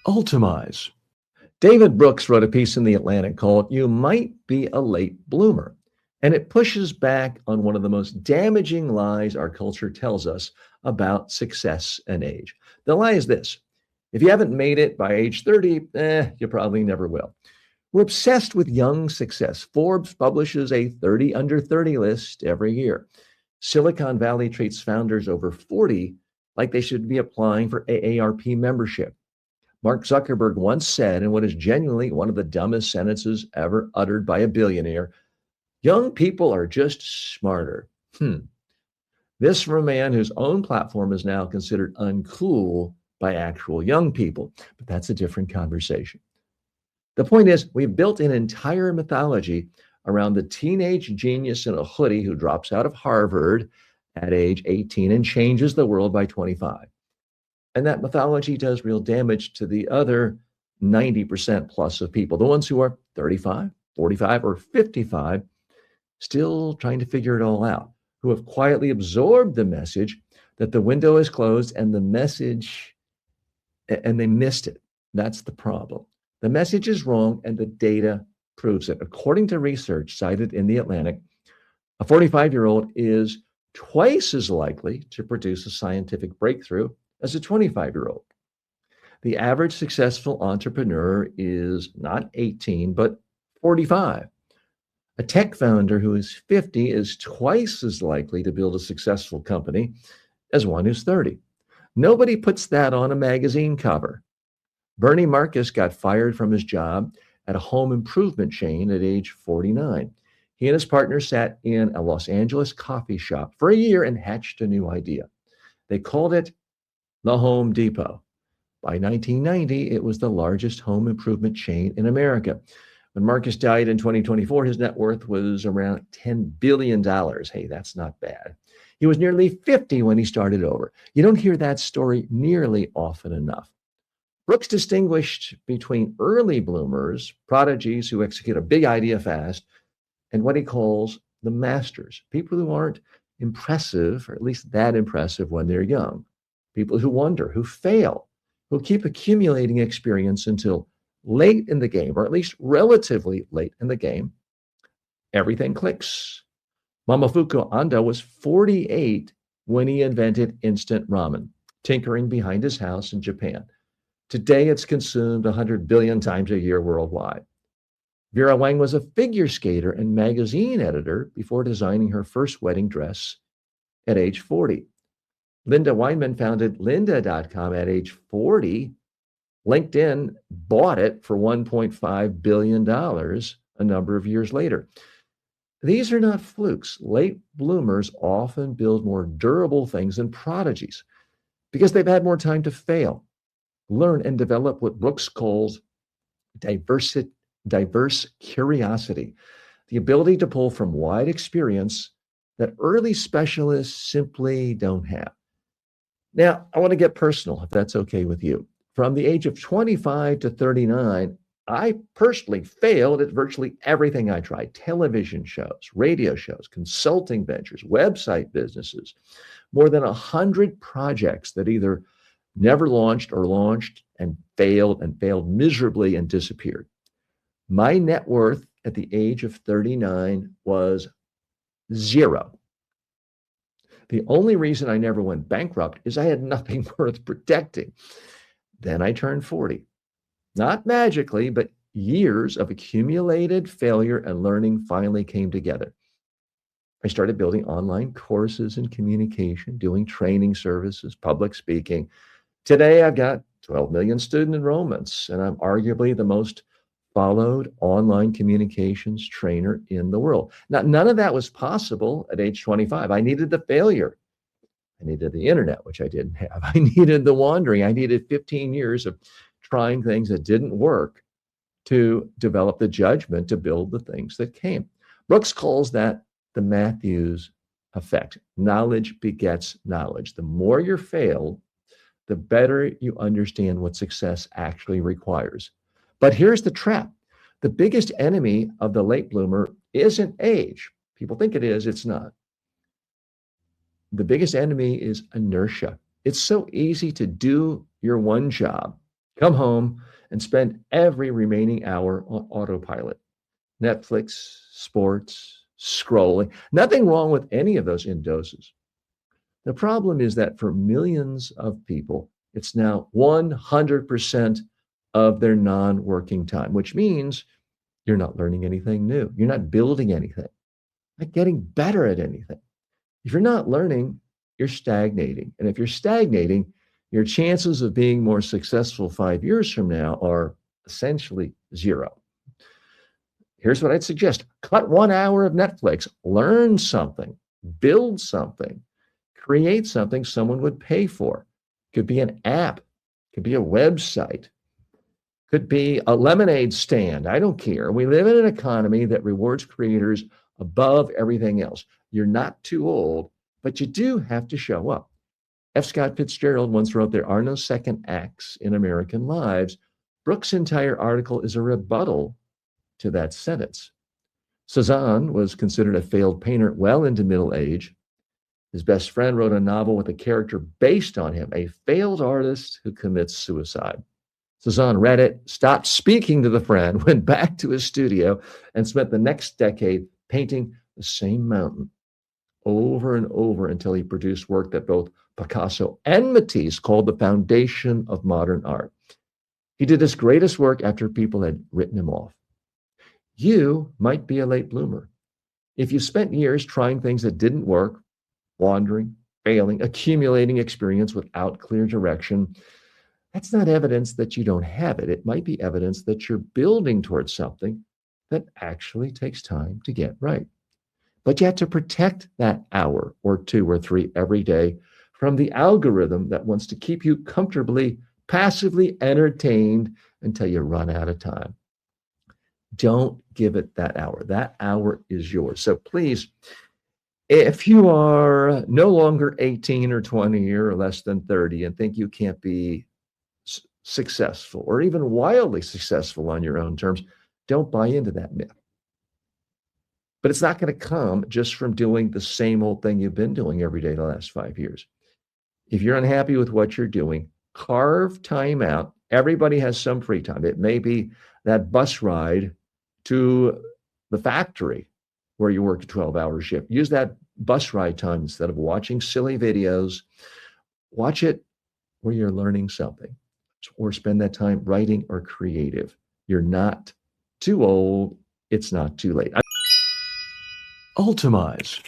Ultimize. David Brooks wrote a piece in The Atlantic called You Might Be a Late Bloomer. And it pushes back on one of the most damaging lies our culture tells us about success and age. The lie is this: if you haven't made it by age 30, you probably never will. We're obsessed with young success. Forbes publishes a 30 under 30 list every year. Silicon Valley treats founders over 40 like they should be applying for AARP membership. Mark Zuckerberg once said, in what is genuinely one of the dumbest sentences ever uttered by a billionaire, young people are just smarter. This from a man whose own platform is now considered uncool by actual young people. But that's a different conversation. The point is, we've built an entire mythology around the teenage genius in a hoodie who drops out of Harvard at age 18 and changes the world by 25. And that mythology does real damage to the other 90% plus of people, the ones who are 35, 45, or 55, still trying to figure it all out, who have quietly absorbed the message that the window is closed and the message, and they missed it. That's the problem. The message is wrong and the data proves it. According to research cited in The Atlantic, a 45-year-old is twice as likely to produce a scientific breakthrough as a 25-year-old. The average successful entrepreneur is not 18, but 45. A tech founder who is 50 is twice as likely to build a successful company as one who's 30. Nobody puts that on a magazine cover. Bernie Marcus got fired from his job at a home improvement chain at age 49. He and his partner sat in a Los Angeles coffee shop for a year and hatched a new idea. They called it the Home Depot. By 1990, it was the largest home improvement chain in America. When Marcus died in 2024, his net worth was around $10 billion. Hey, that's not bad. He was nearly 50 when he started over. You don't hear that story nearly often enough. Brooks distinguished between early bloomers, prodigies who execute a big idea fast, and what he calls the masters, people who aren't impressive, or at least that impressive when they're young, people who wonder, who fail, who keep accumulating experience until late in the game, or at least relatively late in the game, everything clicks. Momofuku Ando was 48 when he invented instant ramen, tinkering behind his house in Japan. Today, it's consumed 100 billion times a year worldwide. Vera Wang was a figure skater and magazine editor before designing her first wedding dress at age 40. Linda Weinman founded lynda.com at age 40. LinkedIn bought it for $1.5 billion a number of years later. These are not flukes. Late bloomers often build more durable things than prodigies because they've had more time to fail, learn, and develop what Brooks calls diverse curiosity, the ability to pull from wide experience that early specialists simply don't have. Now, I want to get personal, if that's okay with you. From the age of 25 to 39, I personally failed at virtually everything I tried: television shows, radio shows, consulting ventures, website businesses, more than 100 projects that either never launched or launched and failed miserably and disappeared. My net worth at the age of 39 was zero. The only reason I never went bankrupt is I had nothing worth protecting. Then I turned 40. Not magically, but years of accumulated failure and learning finally came together. I started building online courses in communication, doing training services, public speaking. Today, I've got 12 million student enrollments, and I'm arguably the most followed online communications trainer in the world. Now, none of that was possible at age 25. I needed the failure. I needed the internet, which I didn't have. I needed the wandering. I needed 15 years of trying things that didn't work to develop the judgment to build the things that came. Brooks calls that the Matthews effect. Knowledge begets knowledge. The more you're failed, the better you understand what success actually requires. But here's the trap. The biggest enemy of the late bloomer isn't age. People think it is, it's not. The biggest enemy is inertia. It's so easy to do your one job, come home, and spend every remaining hour on autopilot. Netflix, sports, scrolling. Nothing wrong with any of those in doses. The problem is that for millions of people, it's now 100% of their non working time, which means you're not learning anything new. You're not building anything, not getting better at anything. If you're not learning, you're stagnating. And if you're stagnating, your chances of being more successful 5 years from now are essentially zero. Here's what I'd suggest: cut 1 hour of Netflix, learn something, build something, create something someone would pay for. Could be an app, could be a website, could be a lemonade stand. I don't care. We live in an economy that rewards creators above everything else. You're not too old, but you do have to show up. F. Scott Fitzgerald once wrote, "There are no second acts in American lives." Brooks' entire article is a rebuttal to that sentence. Cezanne was considered a failed painter well into middle age. His best friend wrote a novel with a character based on him, a failed artist who commits suicide. Cezanne read it, stopped speaking to the friend, went back to his studio, and spent the next decade painting the same mountain over and over until he produced work that both Picasso and Matisse called the foundation of modern art. He did his greatest work after people had written him off. You might be a late bloomer. If you spent years trying things that didn't work, wandering, failing, accumulating experience without clear direction, that's not evidence that you don't have it. It might be evidence that you're building towards something that actually takes time to get right. But you have to protect that hour or 2 or 3 every day from the algorithm that wants to keep you comfortably, passively entertained until you run out of time. Don't give it that hour. That hour is yours. So please, if you are no longer 18 or 20 or less than 30 and think you can't be successful or even wildly successful on your own terms, don't buy into that myth. But it's not going to come just from doing the same old thing you've been doing every day the last 5 years. If you're unhappy with what you're doing, carve time out. Everybody has some free time. It may be that bus ride to the factory where you work a 12-hour shift. Use that bus ride time instead of watching silly videos. Watch it where you're learning something, or spend that time writing or creative. You're not too old. It's not too late. Ultimize